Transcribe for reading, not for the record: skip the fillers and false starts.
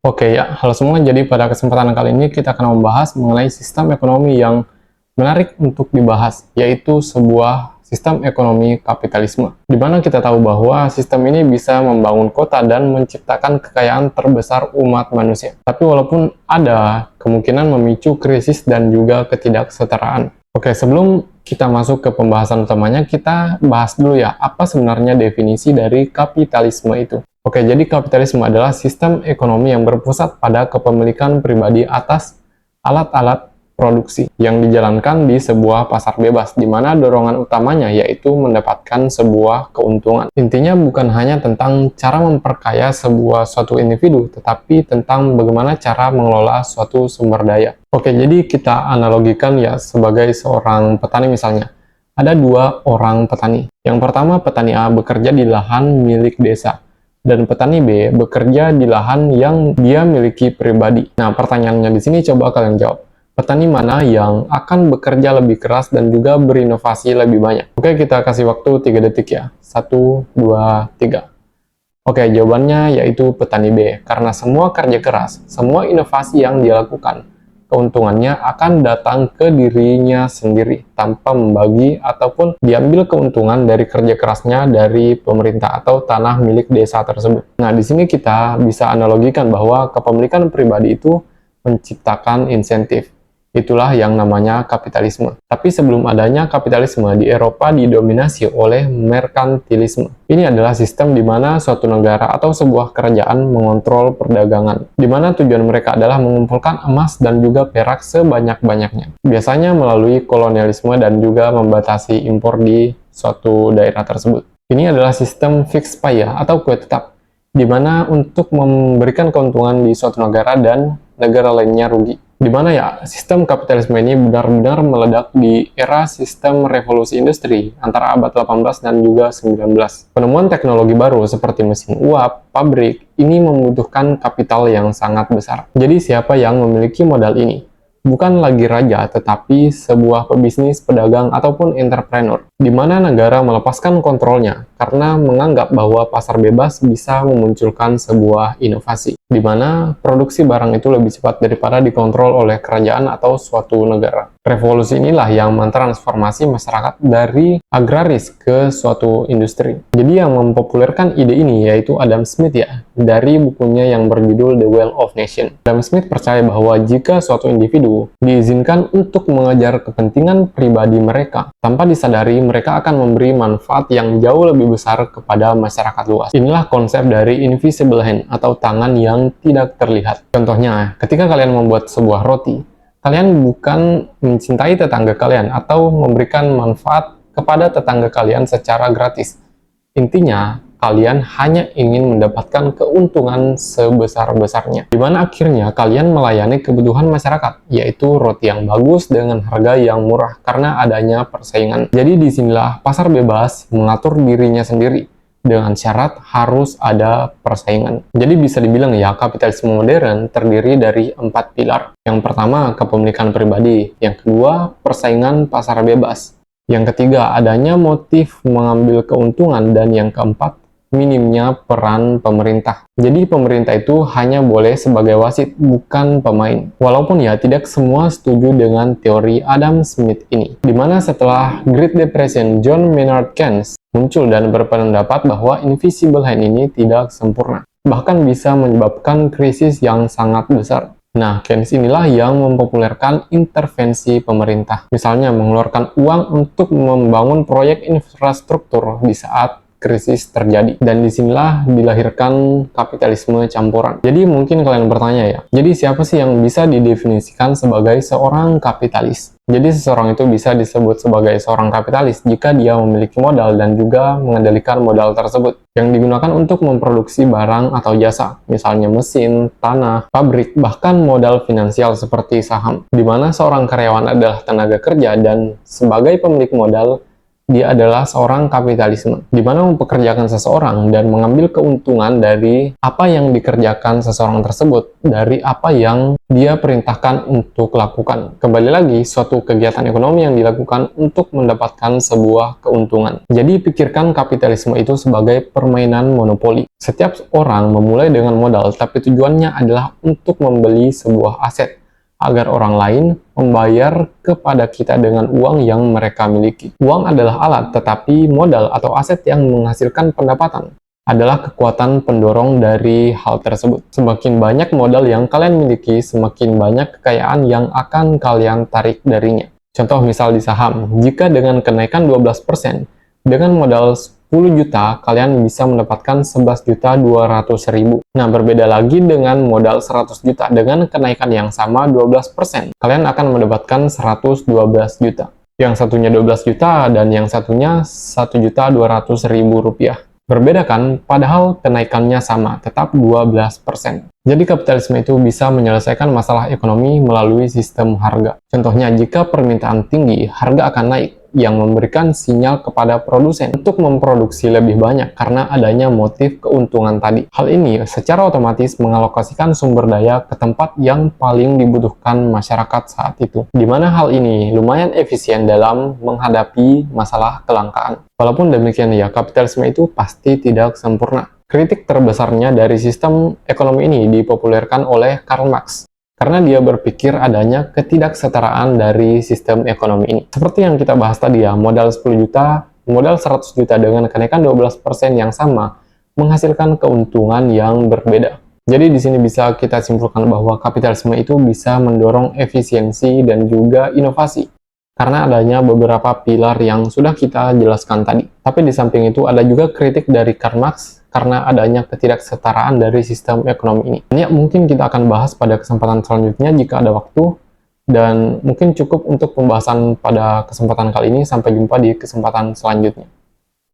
Oke ya, halo semua. Jadi pada kesempatan kali ini kita akan membahas mengenai sistem ekonomi yang menarik untuk dibahas, yaitu sebuah sistem ekonomi kapitalisme. Di mana kita tahu bahwa sistem ini bisa membangun kota dan menciptakan kekayaan terbesar umat manusia. Tapi walaupun ada kemungkinan memicu krisis dan juga ketidaksetaraan. Oke, sebelum kita masuk ke pembahasan utamanya, kita bahas dulu ya, apa sebenarnya definisi dari kapitalisme itu. Oke, jadi kapitalisme adalah sistem ekonomi yang berpusat pada kepemilikan pribadi atas alat-alat produksi yang dijalankan di sebuah pasar bebas, di mana dorongan utamanya yaitu mendapatkan sebuah keuntungan. Intinya bukan hanya tentang cara memperkaya suatu individu, tetapi tentang bagaimana cara mengelola suatu sumber daya. Oke, jadi kita analogikan ya sebagai seorang petani misalnya. Ada dua orang petani. Yang pertama, petani A bekerja di lahan milik desa, dan petani B bekerja di lahan yang dia miliki pribadi. Nah, pertanyaannya di sini coba kalian jawab. Petani mana yang akan bekerja lebih keras dan juga berinovasi lebih banyak? Oke, kita kasih waktu 3 detik ya. 1, 2, 3. Oke, jawabannya yaitu petani B. Karena semua kerja keras, semua inovasi yang dia lakukan, keuntungannya akan datang ke dirinya sendiri tanpa membagi ataupun diambil keuntungan dari kerja kerasnya dari pemerintah atau tanah milik desa tersebut. Nah, di sini kita bisa analogikan bahwa kepemilikan pribadi itu menciptakan insentif. Itulah yang namanya kapitalisme. Tapi sebelum adanya kapitalisme, di Eropa didominasi oleh merkantilisme. Ini adalah sistem di mana suatu negara atau sebuah kerajaan mengontrol perdagangan, di mana tujuan mereka adalah mengumpulkan emas dan juga perak sebanyak-banyaknya. Biasanya melalui kolonialisme dan juga membatasi impor di suatu daerah tersebut. Ini adalah sistem fixed payah atau kue tetap, di mana untuk memberikan keuntungan di suatu negara dan negara lainnya rugi. Di mana ya sistem kapitalisme ini benar-benar meledak di era sistem revolusi industri antara abad 18 dan juga 19. Penemuan teknologi baru seperti mesin uap, pabrik, ini membutuhkan kapital yang sangat besar. Jadi siapa yang memiliki modal ini? Bukan lagi raja, tetapi sebuah pebisnis, pedagang, ataupun entrepreneur, di mana negara melepaskan kontrolnya karena menganggap bahwa pasar bebas bisa memunculkan sebuah inovasi, di mana produksi barang itu lebih cepat daripada dikontrol oleh kerajaan atau suatu negara. Revolusi inilah yang mentransformasi masyarakat dari agraris ke suatu industri. Jadi yang mempopulerkan ide ini yaitu Adam Smith ya, dari bukunya yang berjudul The Wealth of Nations. Adam Smith percaya bahwa jika suatu individu diizinkan untuk mengejar kepentingan pribadi mereka, tanpa disadari mereka akan memberi manfaat yang jauh lebih besar kepada masyarakat luas. Inilah konsep dari invisible hand atau tangan yang tidak terlihat. Contohnya, ketika kalian membuat sebuah roti, kalian bukan mencintai tetangga kalian atau memberikan manfaat kepada tetangga kalian secara gratis. Intinya, kalian hanya ingin mendapatkan keuntungan sebesar-besarnya, di mana akhirnya kalian melayani kebutuhan masyarakat, yaitu roti yang bagus dengan harga yang murah karena adanya persaingan. Jadi disinilah pasar bebas mengatur dirinya sendiri, dengan syarat harus ada persaingan. Jadi bisa dibilang ya, kapitalisme modern terdiri dari 4 pilar. Yang pertama, kepemilikan pribadi. Yang kedua, persaingan pasar bebas. Yang ketiga, adanya motif mengambil keuntungan. Dan yang keempat, minimnya peran pemerintah. Jadi pemerintah itu hanya boleh sebagai wasit, bukan pemain. Walaupun ya tidak semua setuju dengan teori Adam Smith ini. Dimana setelah Great Depression, John Maynard Keynes muncul dan berpendapat bahwa invisible hand ini tidak sempurna, bahkan bisa menyebabkan krisis yang sangat besar. Nah, Keynes inilah yang mempopulerkan intervensi pemerintah. Misalnya mengeluarkan uang untuk membangun proyek infrastruktur di saat krisis terjadi. Dan disinilah dilahirkan kapitalisme campuran. Jadi mungkin kalian bertanya ya, jadi siapa sih yang bisa didefinisikan sebagai seorang kapitalis? Jadi seseorang itu bisa disebut sebagai seorang kapitalis jika dia memiliki modal dan juga mengendalikan modal tersebut yang digunakan untuk memproduksi barang atau jasa, misalnya mesin, tanah, pabrik, bahkan modal finansial seperti saham, di mana seorang karyawan adalah tenaga kerja dan sebagai pemilik modal, dia adalah seorang kapitalisme, di mana mempekerjakan seseorang dan mengambil keuntungan dari apa yang dikerjakan seseorang tersebut, dari apa yang dia perintahkan untuk lakukan. Kembali lagi, suatu kegiatan ekonomi yang dilakukan untuk mendapatkan sebuah keuntungan. Jadi pikirkan kapitalisme itu sebagai permainan monopoli. Setiap orang memulai dengan modal, tapi tujuannya adalah untuk membeli sebuah aset, agar orang lain membayar kepada kita dengan uang yang mereka miliki. Uang adalah alat, tetapi modal atau aset yang menghasilkan pendapatan adalah kekuatan pendorong dari hal tersebut. Semakin banyak modal yang kalian miliki, semakin banyak kekayaan yang akan kalian tarik darinya. Contoh misal di saham, jika dengan kenaikan 12%, dengan modal 10 juta, kalian bisa mendapatkan 11.200.000. Nah, berbeda lagi dengan modal 100 juta. Dengan kenaikan yang sama 12%, kalian akan mendapatkan 112 juta. Yang satunya 12 juta dan yang satunya 1.200.000 rupiah. Berbeda kan? Padahal kenaikannya sama, tetap 12%. Jadi kapitalisme itu bisa menyelesaikan masalah ekonomi melalui sistem harga. Contohnya, jika permintaan tinggi, harga akan naik, yang memberikan sinyal kepada produsen untuk memproduksi lebih banyak karena adanya motif keuntungan tadi. Hal ini secara otomatis mengalokasikan sumber daya ke tempat yang paling dibutuhkan masyarakat saat itu, di mana hal ini lumayan efisien dalam menghadapi masalah kelangkaan. Walaupun demikian ya, kapitalisme itu pasti tidak sempurna. Kritik terbesarnya dari sistem ekonomi ini dipopulerkan oleh Karl Marx, karena dia berpikir adanya ketidaksetaraan dari sistem ekonomi ini. Seperti yang kita bahas tadi ya, modal 10 juta, modal 100 juta dengan kenaikan 12% yang sama, menghasilkan keuntungan yang berbeda. Jadi di sini bisa kita simpulkan bahwa kapitalisme itu bisa mendorong efisiensi dan juga inovasi, karena adanya beberapa pilar yang sudah kita jelaskan tadi. Tapi di samping itu ada juga kritik dari Karl Marx, karena adanya ketidaksetaraan dari sistem ekonomi ini. Ini mungkin kita akan bahas pada kesempatan selanjutnya jika ada waktu, dan mungkin cukup untuk pembahasan pada kesempatan kali ini. Sampai jumpa di kesempatan selanjutnya.